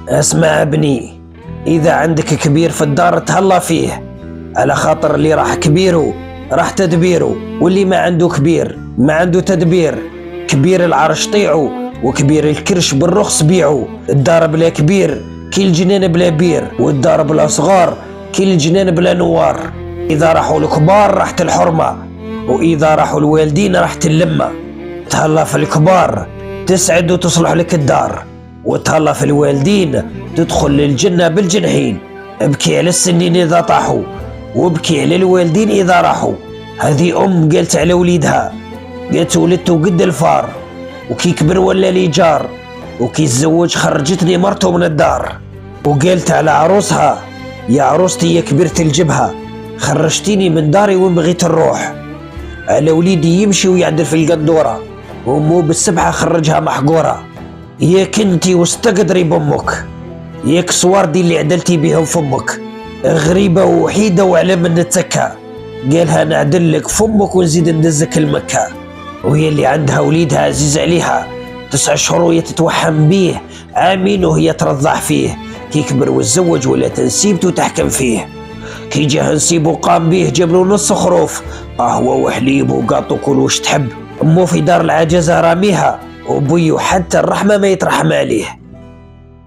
اسمع ابني، إذا عندك كبير في الدار تهلا فيه، على خاطر اللي راح كبيره راح تدبيره، واللي ما عنده كبير ما عنده تدبير. كبير العرش طيعه، وكبير الكرش بالرخص بيعه. الدار بلا كبير كي الجنان بلا بير، والدار بلا صغار كي الجنان بلا نوار. إذا راحوا الكبار راحت الحرمة، وإذا راحوا الوالدين راحت اللمة. تهلا في الكبار تسعد وتصلح لك الدار، وتهلا في الوالدين تدخل للجنة بالجنحين. ابكي على السنين إذا طاحوا، وابكي على الوالدين إذا راحوا. هذه قالت على وليدها، قالت ولدته قد الفار، وكي كبر ولا لي جار، وكي تزوج خرجتني مرته من الدار. وقالت على عروسها، يا عروستي يا كبرت الجبهة، خرجتيني من داري وين بغيت نروح. على وليدي يمشي ويعدل في القندورة، وامه بالسبحة خرجها محقورة. يا كنتي واستقدري بامك، ياك صواردي اللي عدلتي بهم فمك، غريبة ووحيدة وعلى من نتسكى. قالها نعدل لك فمك ونزيد ندزك المكة. وهي اللي عندها وليدها عزيز عليها 9 شهور وهي تتوحم بيه، عامين وهي ترضع فيه. كي كبر وتزوج ولا تنسيبته تحكم فيه. كي جاه نسيبه قام بيه جابلو نص خروف، قهوة وحليب وقاطو كل وش تحب. امه في دار العجزة راميها، وبيو حتى الرحمة ما يترحم عليه.